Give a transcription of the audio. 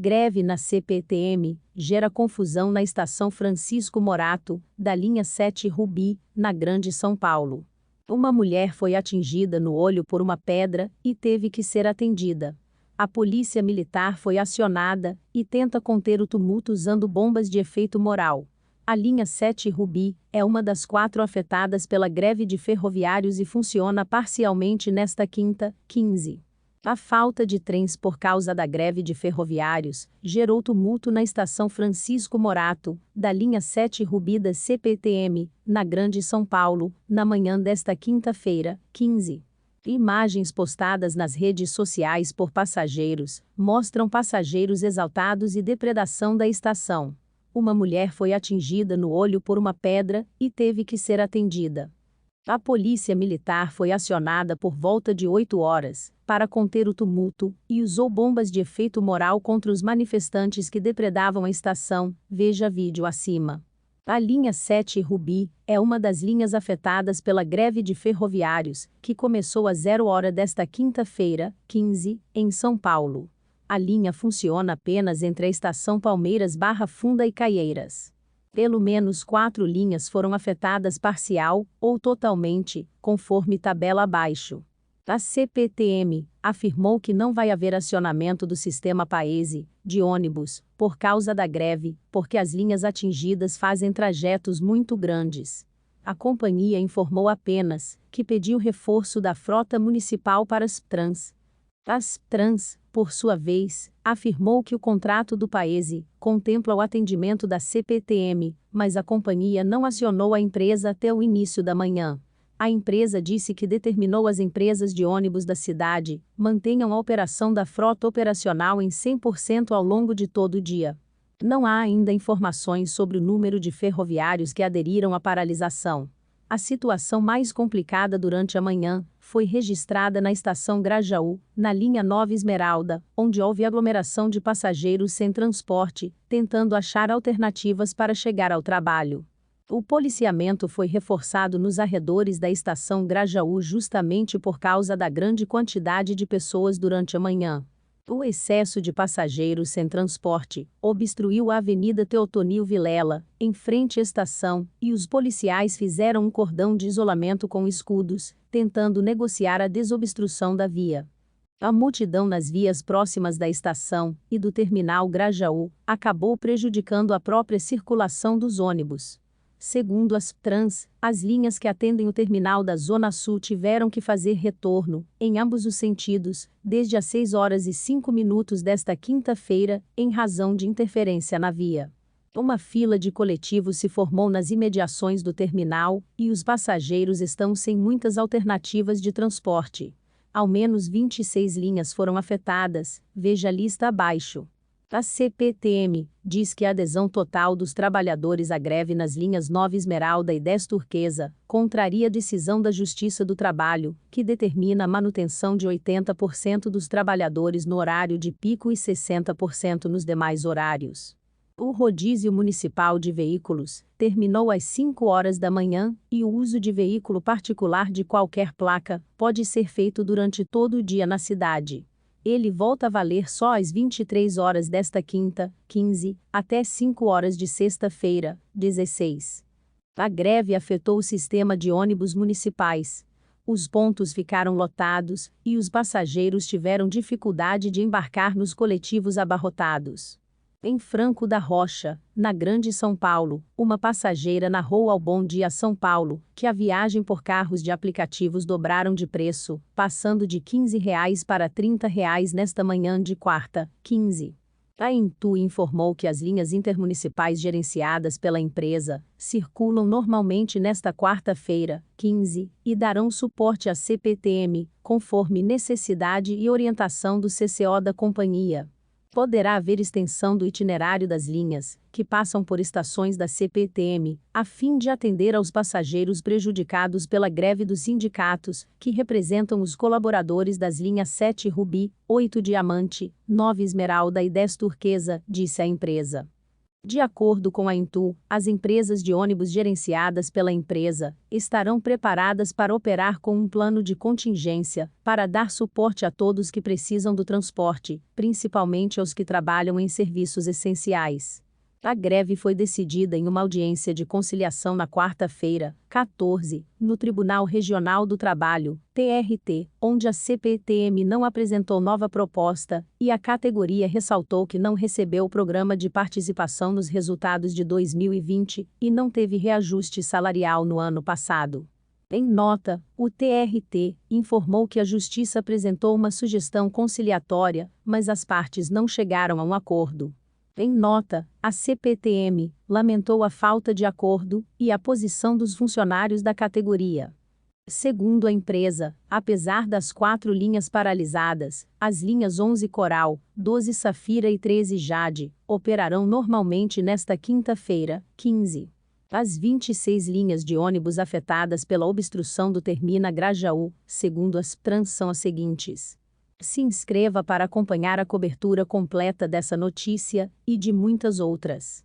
Greve na CPTM gera confusão na estação Francisco Morato, da linha 7 Rubi, na Grande São Paulo. Uma mulher foi atingida no olho por uma pedra e teve que ser atendida. A polícia militar foi acionada e tenta conter o tumulto usando bombas de efeito moral. A linha 7 Rubi é uma das 4 afetadas pela greve de ferroviários e funciona parcialmente nesta quinta, 15. A falta de trens por causa da greve de ferroviários gerou tumulto na estação Francisco Morato, da linha 7 Rubi da CPTM, na Grande São Paulo, na manhã desta quinta-feira, 15. Imagens postadas nas redes sociais por passageiros mostram passageiros exaltados e depredação da estação. Uma mulher foi atingida no olho por uma pedra e teve que ser atendida. A polícia militar foi acionada por volta de 8 horas para conter o tumulto e usou bombas de efeito moral contra os manifestantes que depredavam a estação. Veja vídeo acima. A linha 7 Rubi é uma das linhas afetadas pela greve de ferroviários, que começou às 0 hora desta quinta-feira, 15, em São Paulo. A linha funciona apenas entre a estação Palmeiras/Barra Funda e Caieiras. Pelo menos 4 linhas foram afetadas parcial ou totalmente, conforme tabela abaixo. A CPTM afirmou que não vai haver acionamento do sistema Paese de ônibus por causa da greve, porque as linhas atingidas fazem trajetos muito grandes. A companhia informou apenas que pediu reforço da frota municipal para as trans. As trans, por sua vez, afirmou que o contrato do Paese contempla o atendimento da CPTM, mas a companhia não acionou a empresa até o início da manhã. A empresa disse que determinou às empresas de ônibus da cidade mantenham a operação da frota operacional em 100% ao longo de todo o dia. Não há ainda informações sobre o número de ferroviários que aderiram à paralisação. A situação mais complicada durante a manhã foi registrada na estação Grajaú, na linha 9 Esmeralda, onde houve aglomeração de passageiros sem transporte, tentando achar alternativas para chegar ao trabalho. O policiamento foi reforçado nos arredores da estação Grajaú justamente por causa da grande quantidade de pessoas durante a manhã. O excesso de passageiros sem transporte obstruiu a Avenida Teotonil Vilela, em frente à estação, e os policiais fizeram um cordão de isolamento com escudos, tentando negociar a desobstrução da via. A multidão nas vias próximas da estação e do terminal Grajaú acabou prejudicando a própria circulação dos ônibus. Segundo as trans, as linhas que atendem o terminal da Zona Sul tiveram que fazer retorno, em ambos os sentidos, desde as 6 horas e 5 minutos desta quinta-feira, em razão de interferência na via. Uma fila de coletivos se formou nas imediações do terminal, e os passageiros estão sem muitas alternativas de transporte. Ao menos 26 linhas foram afetadas, veja a lista abaixo. A CPTM diz que a adesão total dos trabalhadores à greve nas linhas 9 Esmeralda e 10 Turquesa contraria a decisão da Justiça do Trabalho, que determina a manutenção de 80% dos trabalhadores no horário de pico e 60% nos demais horários. O rodízio municipal de veículos terminou às 5 horas da manhã e o uso de veículo particular de qualquer placa pode ser feito durante todo o dia na cidade. Ele volta a valer só às 23 horas desta quinta, 15, até 5 horas de sexta-feira, 16. A greve afetou o sistema de ônibus municipais. Os pontos ficaram lotados e os passageiros tiveram dificuldade de embarcar nos coletivos abarrotados. Em Franco da Rocha, na Grande São Paulo, uma passageira narrou ao Bom Dia São Paulo que a viagem por carros de aplicativos dobraram de preço, passando de R$ 15 para R$ 30 nesta manhã de quarta, 15. A Intu informou que as linhas intermunicipais gerenciadas pela empresa circulam normalmente nesta quarta-feira, 15, e darão suporte à CPTM, conforme necessidade e orientação do CCO da companhia. Poderá haver extensão do itinerário das linhas, que passam por estações da CPTM, a fim de atender aos passageiros prejudicados pela greve dos sindicatos, que representam os colaboradores das linhas 7 Rubi, 8 Diamante, 9 Esmeralda e 10 Turquesa, disse a empresa. De acordo com a Intu, as empresas de ônibus gerenciadas pela empresa estarão preparadas para operar com um plano de contingência para dar suporte a todos que precisam do transporte, principalmente aos que trabalham em serviços essenciais. A greve foi decidida em uma audiência de conciliação na quarta-feira, 14, no Tribunal Regional do Trabalho, TRT, onde a CPTM não apresentou nova proposta, e a categoria ressaltou que não recebeu o programa de participação nos resultados de 2020 e não teve reajuste salarial no ano passado. Em nota, o TRT informou que a Justiça apresentou uma sugestão conciliatória, mas as partes não chegaram a um acordo. Em nota, a CPTM lamentou a falta de acordo e a posição dos funcionários da categoria. Segundo a empresa, apesar das 4 linhas paralisadas, as linhas 11 Coral, 12 Safira e 13 Jade operarão normalmente nesta quinta-feira, 15. As 26 linhas de ônibus afetadas pela obstrução do Termina Grajaú, segundo as Trans, são as seguintes. Se inscreva para acompanhar a cobertura completa dessa notícia e de muitas outras.